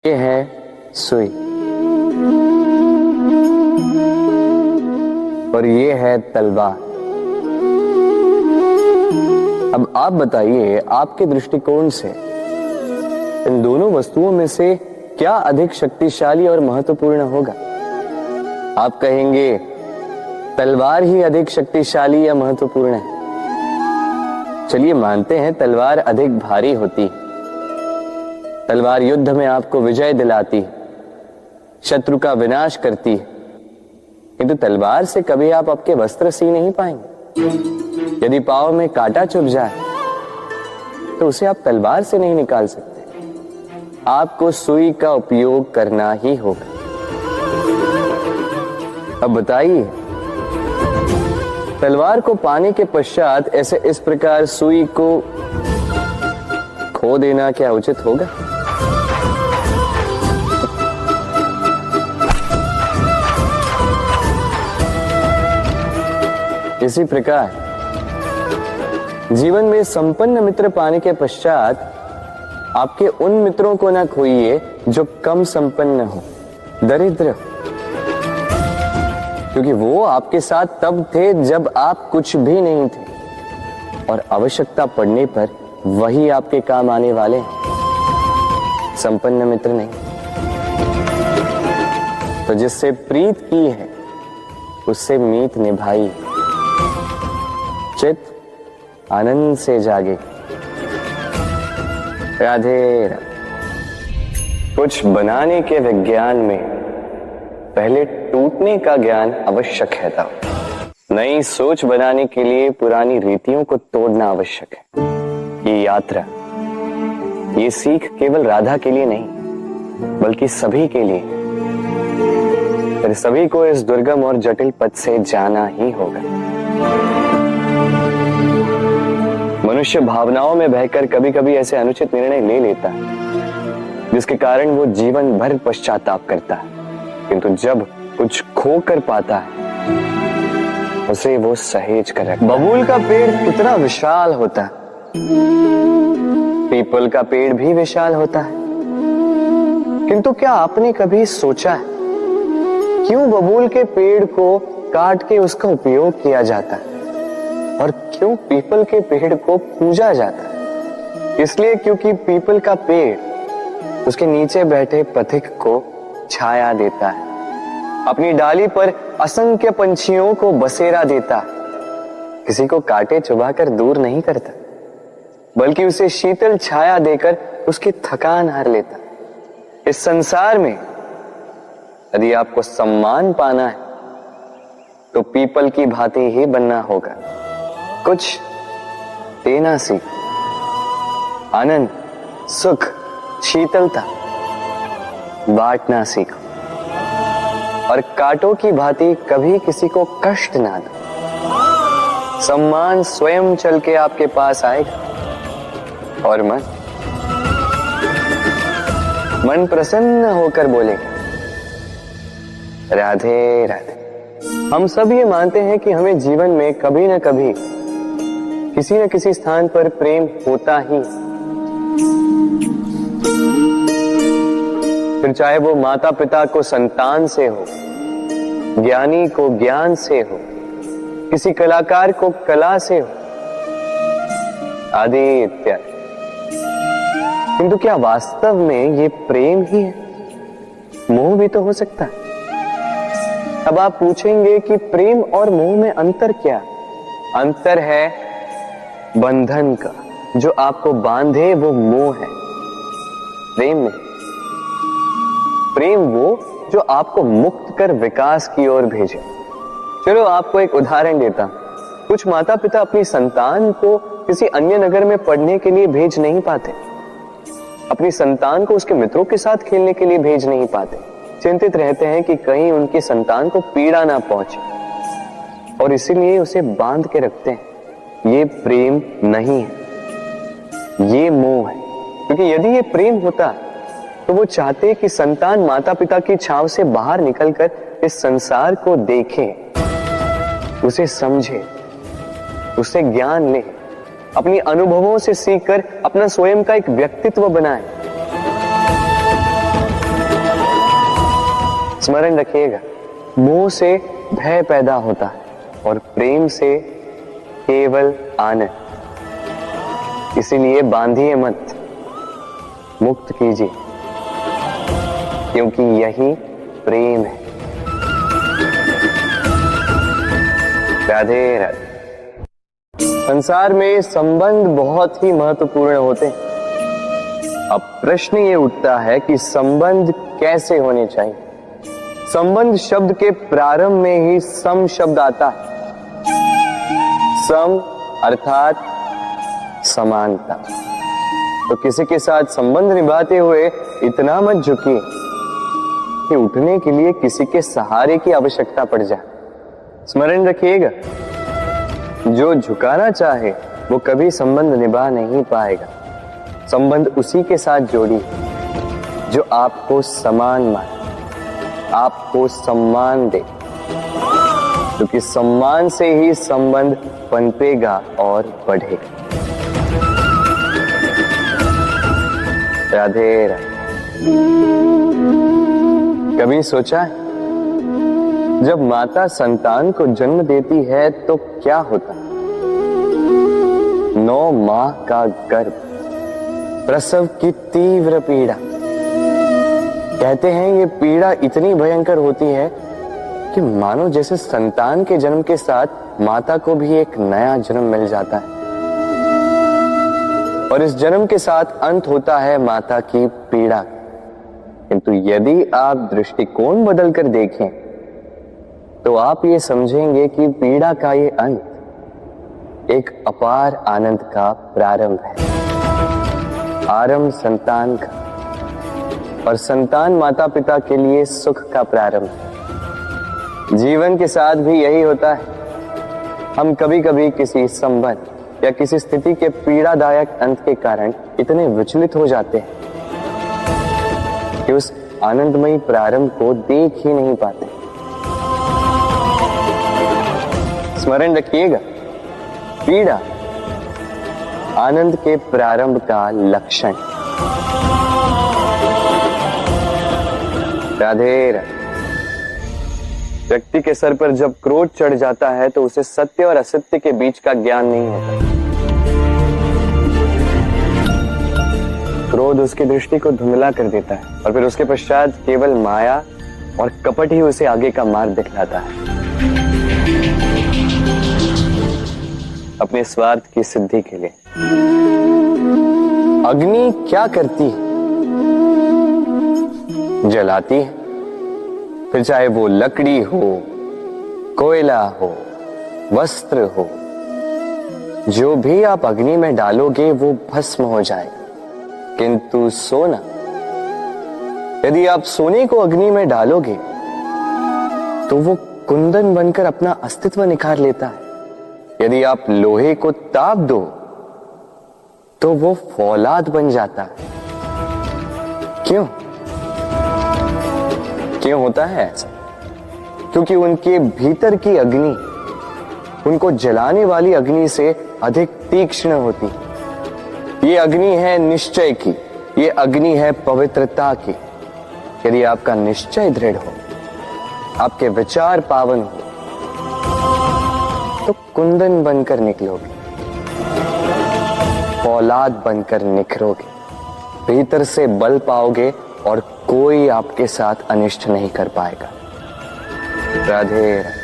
ये है सुई और ये है तलवार। अब आप बताइए, आपके दृष्टिकोण से इन दोनों वस्तुओं में से क्या अधिक शक्तिशाली और महत्वपूर्ण होगा? आप कहेंगे तलवार ही अधिक शक्तिशाली या महत्वपूर्ण है। चलिए मानते हैं तलवार अधिक भारी होती है। तलवार युद्ध में आपको विजय दिलाती है, शत्रु का विनाश करती है, किंतु तलवार से कभी आप आपके वस्त्र सी नहीं पाएंगे। यदि पांव में कांटा चुभ जाए तो उसे आप तलवार से नहीं निकाल सकते, आपको सुई का उपयोग करना ही होगा। अब बताइए, तलवार को पाने के पश्चात ऐसे इस प्रकार सुई को खो देना क्या उचित होगा? इसी प्रकार जीवन में संपन्न मित्र पाने के पश्चात आपके उन मित्रों को ना खोइए जो कम संपन्न हो, दरिद्र हो, क्योंकि वो आपके साथ तब थे जब आप कुछ भी नहीं थे और आवश्यकता पड़ने पर वही आपके काम आने वाले हैं, संपन्न मित्र नहीं। तो जिससे प्रीत की है उससे मीत निभाई, चित आनंद से जागे। राधे राधे। कुछ बनाने के विज्ञान में पहले टूटने का ज्ञान आवश्यक है था। नई सोच बनाने के लिए पुरानी रीतियों को तोड़ना आवश्यक है। ये यात्रा, ये सीख केवल राधा के लिए नहीं बल्कि सभी के लिए। फिर सभी को इस दुर्गम और जटिल पथ से जाना ही होगा। मनुष्य भावनाओं में बहकर कभी कभी ऐसे अनुचित निर्णय ले लेता है जिसके कारण वो जीवन भर पश्चाताप करता है, किंतु जब कुछ खो कर पाता है उसे वो सहेज कर रखता है। बबूल का पेड़ कितना विशाल होता है, पीपल का पेड़ भी विशाल होता है, किंतु क्या आपने कभी सोचा है क्यों बबूल के पेड़ को काट के उसका उपयोग किया जाता है और क्यों पीपल के पेड़ को पूजा जाता है? इसलिए क्योंकि पीपल का पेड़ उसके नीचे बैठे पथिक को छाया देता है, अपनी डाली पर असंख्य पंछियों को बसेरा देता है, किसी को कांटे चुभाकर दूर नहीं करता बल्कि उसे शीतल छाया देकर उसकी थकान हर लेता। इस संसार में यदि आपको सम्मान पाना है तो पीपल की भांति ही बनना होगा। कुछ देना सीख, आनंद, सुख, शीतलता बांटना सीखो और कांटों की भांति कभी किसी को कष्ट ना दो। सम्मान स्वयं चल के आपके पास आएगा और मन प्रसन्न होकर बोलेगा राधे राधे। हम सब ये मानते हैं कि हमें जीवन में कभी न कभी किसी न किसी स्थान पर प्रेम होता ही, फिर चाहे वो माता पिता को संतान से हो, ज्ञानी को ज्ञान से हो, किसी कलाकार को कला से हो, आदि इत्यादि। किंतु क्या वास्तव में ये प्रेम ही है? मोह भी तो हो सकता है। अब आप पूछेंगे कि प्रेम और मोह में अंतर क्या? अंतर है बंधन का, जो आपको बांधे वो मोह है। प्रेम में, प्रेम वो जो आपको मुक्त कर विकास की ओर भेजे। चलो आपको एक उदाहरण देता हूं। कुछ माता पिता अपनी संतान को किसी अन्य नगर में पढ़ने के लिए भेज नहीं पाते, अपनी संतान को उसके मित्रों के साथ खेलने के लिए भेज नहीं पाते, चिंतित रहते हैं कि कहीं उनकी संतान को पीड़ा ना पहुंचे और इसीलिए उसे बांध के रखते हैं। ये प्रेम नहीं है, ये मोह है। क्योंकि यदि ये प्रेम होता तो वो चाहते कि संतान माता पिता की छांव से बाहर निकलकर इस संसार को देखे, उसे समझे, उसे ज्ञान ले, अपनी अनुभवों से सीखकर अपना स्वयं का एक व्यक्तित्व बनाए। स्मरण रखिएगा, मोह से भय पैदा होता है और प्रेम से केवल आनंद। इसीलिए बांधिए मत, मुक्त कीजिए, क्योंकि यही प्रेम है। राधे राधे। संसार में संबंध बहुत ही महत्वपूर्ण होते हैं। अब प्रश्न ये उठता है कि संबंध कैसे होने चाहिए। संबंध शब्द के प्रारंभ में ही सम शब्द आता है। सम अर्थात समानता। तो किसी के साथ संबंध निभाते हुए इतना मत झुकिए कि उठने के लिए किसी के सहारे की आवश्यकता पड़ जाए। स्मरण रखिएगा, जो झुकाना चाहे वो कभी संबंध निभा नहीं पाएगा। संबंध उसी के साथ जोड़ी जो आपको समान माने, आपको सम्मान दे, क्योंकि सम्मान से ही संबंध पनपेगा और बढ़ेगा। राधे राधे। कभी सोचा है, जब माता संतान को जन्म देती है तो क्या होता है? 9 माह का गर्भ, प्रसव की तीव्र पीड़ा। कहते हैं ये पीड़ा इतनी भयंकर होती है कि मानो जैसे संतान के जन्म के साथ माता को भी एक नया जन्म मिल जाता है, और इस जन्म के साथ अंत होता है माता की पीड़ा। किंतु यदि आप दृष्टिकोण बदलकर देखें तो आप ये समझेंगे कि पीड़ा का ये अंत एक अपार आनंद का प्रारंभ है। आरंभ संतान का, और संतान माता पिता के लिए सुख का प्रारंभ है। जीवन के साथ भी यही होता है। हम कभी कभी किसी संबंध या किसी स्थिति के पीड़ादायक अंत के कारण इतने विचलित हो जाते हैं कि उस आनंदमयी प्रारंभ को देख ही नहीं पाते। स्मरण रखिएगा, पीड़ा आनंद के प्रारंभ का लक्षण। राधे राधे। व्यक्ति के सर पर जब क्रोध चढ़ जाता है तो उसे सत्य और असत्य के बीच का ज्ञान नहीं होता। क्रोध उसकी दृष्टि को धुंधला कर देता है और फिर उसके पश्चात केवल माया और कपट ही उसे आगे का मार्ग दिखलाता है। अपने स्वार्थ की सिद्धि के लिए। अग्नि क्या करती है? जलाती है। फिर चाहे वो लकड़ी हो, कोयला हो, वस्त्र हो, जो भी आप अग्नि में डालोगे वो भस्म हो जाएगा। किंतु सोना, यदि आप सोने को अग्नि में डालोगे तो वो कुंदन बनकर अपना अस्तित्व निखार लेता है। यदि आप लोहे को ताप दो तो वो फौलाद बन जाता है। क्यों? क्यों होता है ऐसा? क्योंकि उनके भीतर की अग्नि उनको जलाने वाली अग्नि से अधिक तीक्ष्ण होती। ये अग्नि है निश्चय की, ये अग्नि है पवित्रता की। यदि आपका निश्चय दृढ़ हो, आपके विचार पावन हो, तो कुंदन बनकर निकलोगे, फौलाद बनकर निखरोगे, भीतर से बल पाओगे और कोई आपके साथ अनिष्ट नहीं कर पाएगा। राधे राधे।